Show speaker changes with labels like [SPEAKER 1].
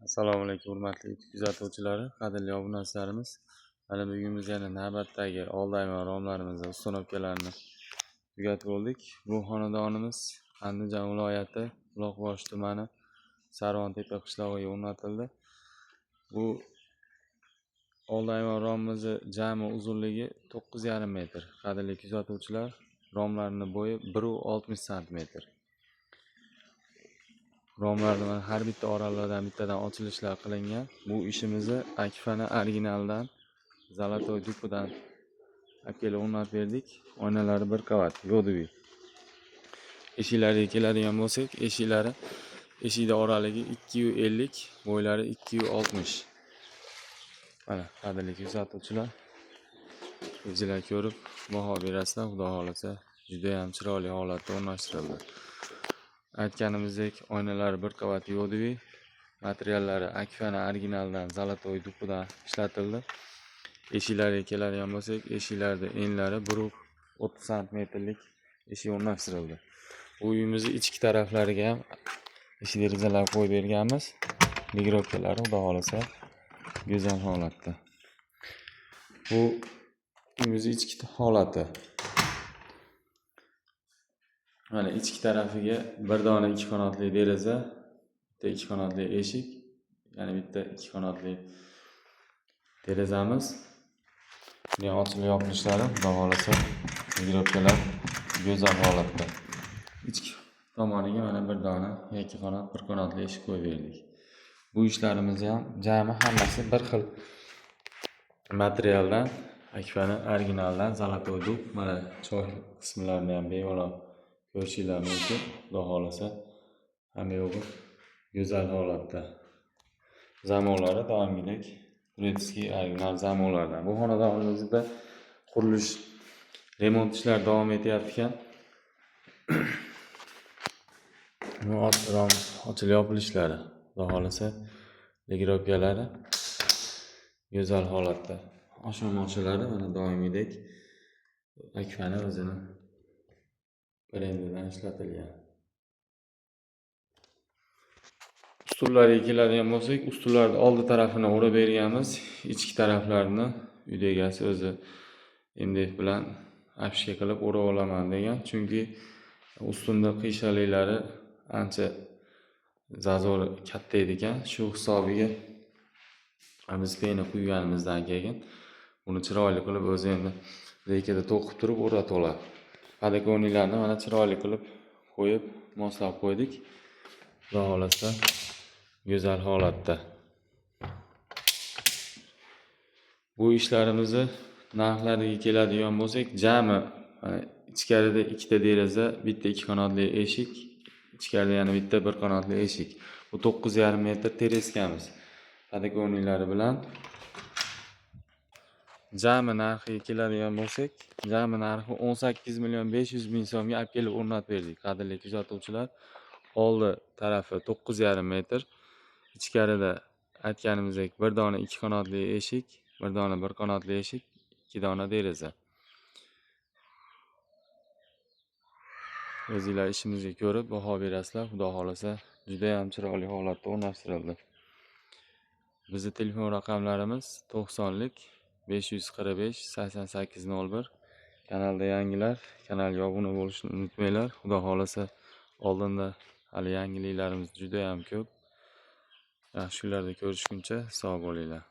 [SPEAKER 1] Assalomu alaykum hurmatli YouTube kuzatuvchilari, qadrli obunachilarimiz. Mana bugun biz yana navbatdagi oldayma romlarimizni, uстановкalarini tugatib oldik. Bu xonadonimiz Andijon viloyati Buloqboshi tumani Sarvontepa qishlog'iga o'rnatildi. Bu oldayma romimizni jami uzunligi 9,5 metr. Qadrli kuzatuvchilar, romlarning bo'yi 1,60 sm. Romlarning har bitta oralaridan bittadan ochilishlar qilingan. Bu ishimizni Akfa'ning originaldan Zolotoy dupidan akela o'rnatib berdik. Oynalari bir qavat, yo'divi. Eshiklariga keladigan bo'lsak, eshikda oraligi 250, bo'ylari 260. Mana qadrli kuzatuvchilar, o'zingizlar ko'rib baho berasizlar. Xudo xolasa juda ham chiroyli holatda o'rnashtirildi. Aytganimizdek, oynalari bir qavat yo'divi, materiallari Akfa'ning originaldan Zolotoy dupidan ishlatildi. Eshiklariga keladigan bo'lsak, eshiklarda enlari 1,30 sm eshik o'rnashtirildi. Bu uyimizning ichki taraflariga ham eshik derazalar qo'yib berganmiz. Migirovkalari xudo xolasa go'zal holatda. Bu uyimizning ichki holati. Mana ichki tarafiga bir dona ikki qanotli deraza, bitta ikki qanotli eshik, yana bitta ikki qanotli derazamiz. Buni ochilib yopilishlari xudo xolasa migirovkalar go'zal holatda. Ichki tomoniga mana bir dona ikki qanot, bir qanotli eshik qo'yib berdik. Bu ishlarimizni ham jami hammasi bir xil materialdan, Akfa'ning originaldan Zolotoy dup. Mana choy qismlarini ham bemalol ko'rishinglar mumkin. Xudo xolasa hamma yo'g'i go'zal holatda. Zamonlari doimgidek turецкий original zamonlardan. Bu xonadonimizda qurilish, remont ishlari davom etyapti ekan. Bu ochilib yopilishlari, xudo xolasa migirovkalari go'zal holatda. Oshxona mana doimgidek Akfa'ning o'zini brendidan ishlatilgan. Ustullarga keladigan bo'lsak, ustullarning old tarafini o'rab berganmiz. Ichki taraflarini uy egasi o'zi MDF bilan afishka qilib o'rab olaman degan. Chunki ustunni qiyshaliklari ancha zazori katta edi ekan. Shu hisobiga biz peni quyganimizdan keyin buni chiroyli qilib o'zi endi lekada to'qib turib o'rnatib oladi. Podokonilarni mana chiroyli qilib qo'yib, moslab qo'ydik. Xudo xolasa go'zal holatda. Bu ishlarimizni narxlariga keladigan bo'lsak, jami ichkarida ikkita deraza, bitta ikki qanotli eshik, ichkarida yana bitta bir qanotli eshik. Bu 9,5 metr tereskamiz. Podokonilari bilan jami narxiga keladigan bo'lsak, jami narxi 18,500,000 so'mga olib kelib o'rnatib berdik. Qadrli kuzatuvchilar, oldi tarafi 9,5 metr, ichkarida aytganimizdek bir dona ikki qanotli eshik, bir dona bir qanotli eshik, ikki dona deraza. O'zingizlar ishimizga ko'rib baho berasizlar. Xudo xolasa juda ham chiroyli holatda o'rnashtirildi. Bizning telefon raqamlarimiz 90lik 545 8801. Kanalda yangilar, kanalga obuna bo'lishni unutmanglar. Xudo xolasa oldinda hali yangiliklarimiz juda ham ko'p. Yaxshi kunlarda ko'rishguncha sog' bo'linglar.